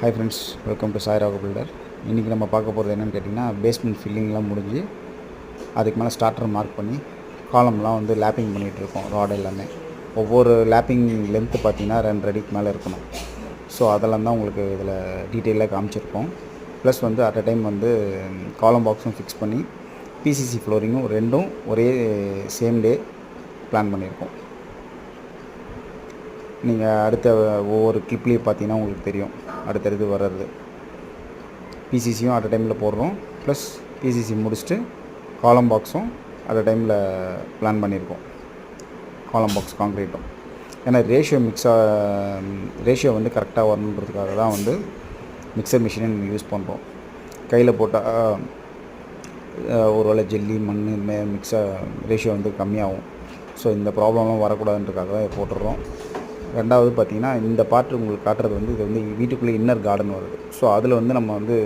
Hi friends, welcome to Sai Ragu builder. இன்றைக்கி நம்ம பார்க்க போகிறது என்னென்னு கேட்டிங்கன்னா, பேஸ்மெண்ட் ஃபில்லிங்லாம் முடிஞ்சு அதுக்கு மேலே ஸ்டார்டர் மார்க் பண்ணி காலம்லாம் வந்து லேப்பிங் பண்ணிகிட்ருக்கோம். ராட் எல்லாமே ஒவ்வொரு லேப்பிங் லென்த்து பார்த்திங்கன்னா 2 அடிக்கு மேலே இருக்கணும். ஸோ அதெல்லாம் தான் உங்களுக்கு இதில் டீட்டெயிலாக காமிச்சிருக்கோம். ப்ளஸ் வந்து அட் அ டைம் வந்து காலம் பாக்ஸும் ஃபிக்ஸ் பண்ணி பிசிசி ஃப்ளோரிங்கும் ரெண்டும் ஒரே சேம் டே பிளான் பண்ணியிருக்கோம். நீங்கள் அடுத்த ஒவ்வொரு கிளிப்லேயும் பார்த்தீங்கன்னா உங்களுக்கு தெரியும் அடுத்தடுத்து வர்றது. பிசிசியும் அட் அ டைமில் போடுறோம், ப்ளஸ் பிசிசி முடிச்சுட்டு காலம் பாக்ஸும் அட் அ டைமில் பிளான் பண்ணியிருக்கோம். காலம் பாக்ஸ் காங்க்ரீட்டும் ஏன்னா ரேஷியோ வந்து கரெக்டாக வரணுன்றதுக்காக தான் வந்து மிக்சர் மிஷினை யூஸ் பண்ணுறோம். கையில் போட்டால் ஒரு வேளை ஜெல்லி மண் ரேஷியோ வந்து கம்மியாகும். ஸோ இந்த ப்ராப்ளம்லாம் வரக்கூடாதுன்றதுக்காக தான் போட்டுடுறோம். ரெண்டாவது பார்த்திங்கன்னா, இந்த பார்ட்டு உங்களுக்கு காட்டுறது வந்து இது வந்து வீட்டுக்குள்ளே இன்னர் கார்டன் வருது. ஸோ அதில் வந்து நம்ம வந்து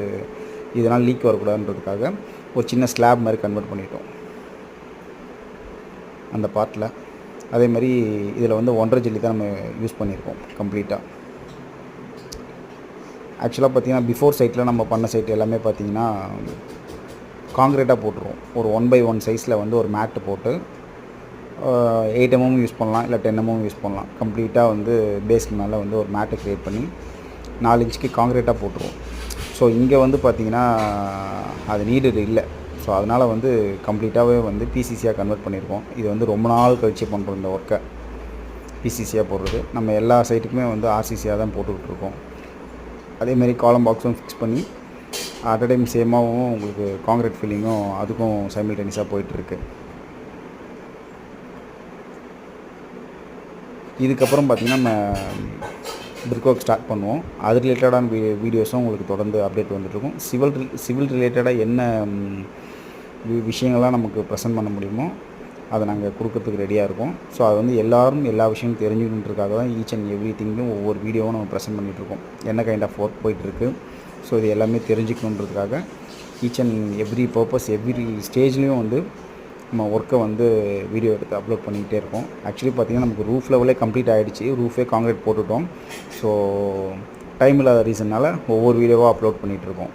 இதனால் லீக் வரக்கூடாதுன்றதுக்காக ஒரு சின்ன ஸ்லாப் மாதிரி கன்வெர்ட் பண்ணிட்டோம் அந்த பார்ட்டில். அதே மாதிரி இதில் வந்து 1.5 ஜல்லி தான் நம்ம யூஸ் பண்ணியிருக்கோம் கம்ப்ளீட்டாக. ஆக்சுவலாக பார்த்திங்கன்னா, பிஃபோர் சைட்டில் நம்ம பண்ண சைட் எல்லாமே பார்த்திங்கன்னா காங்க்ரீட்டாக போட்டுருவோம். ஒரு 1x1 சைஸில் வந்து ஒரு மேட்டு போட்டு 8 mm யூஸ் பண்ணலாம், இல்லை 10 mm யூஸ் பண்ணலாம். கம்ப்ளீட்டாக வந்து பேஸ்க்கு மேலே வந்து ஒரு மேட்டை க்ரியேட் பண்ணி 4 இன்ச்சுக்கு காங்க்ரீட்டாக போட்டுருவோம். ஸோ இங்கே வந்து பார்த்திங்கன்னா அது நீடட் இல்லை. ஸோ அதனால் வந்து கம்ப்ளீட்டாகவே வந்து பிசிசியாக கன்வெர்ட் பண்ணியிருக்கோம். இது வந்து ரொம்ப நாள் கழிச்சு பண்ணுறோம் இந்த ஒர்க்கை. பிசிசியாக போடுறது நம்ம எல்லா சைட்டுக்குமே வந்து ஆர்சிசியாக தான் போட்டுக்கிட்டுருக்கோம். அதேமாரி காலம் பாக்ஸும் ஃபிக்ஸ் பண்ணி அட் அ டைம் சேமாகவும் உங்களுக்கு காங்க்ரீட் ஃபில்லிங்கும் அதுக்கும் சைமில்டேனியஸாக போயிட்டுருக்கு. இதுக்கப்புறம் பார்த்திங்கன்னா நம்ம பிரிக் ஒர்க் ஸ்டார்ட் பண்ணுவோம். அது ரிலேட்டடான வீடியோஸும் உங்களுக்கு தொடர்ந்து அப்டேட் வந்துட்டுருக்கும். சிவில் ரிலேட்டடாக என்ன விஷயங்கள்லாம் நமக்கு ப்ரெசென்ட் பண்ண முடியுமோ அதை நாங்கள் கொடுக்கறதுக்கு ரெடியாக இருக்கோம். ஸோ அது வந்து எல்லோரும் எல்லா விஷயமும் தெரிஞ்சுக்கணுன்றதுக்காக தான் ஈச் அண்ட் எவ்ரி திங்கும் ஒவ்வொரு வீடியோவும் நம்ம ப்ரெசென்ட் பண்ணிகிட்ருக்கோம். என்ன கைண்ட் ஆஃப் ஒர்க் போயிட்டுருக்கு, ஸோ இது எல்லாமே தெரிஞ்சுக்கணுன்றதுக்காக each and every purpose every ஸ்டேஜ்லேயும் வந்து நம்ம ஒர்க்கை வந்து வீடியோ எடுத்து அப்லோட் பண்ணிக்கிட்டே இருக்கோம். ஆக்சுவலி பார்த்திங்கன்னா, நமக்கு ரூஃப் லெவலே கம்ப்ளீட் ஆகிடுச்சு. ரூஃபே காங்க்ரீட் போட்டுவிட்டோம். ஸோ டைம் இல்லாத ரீசன்னால் ஒவ்வொரு வீடியோவாக அப்லோட் பண்ணிகிட்ருக்கோம்.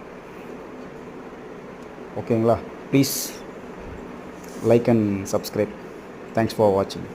ஓகேங்களா? Please like and subscribe. Thanks for வாட்சிங்.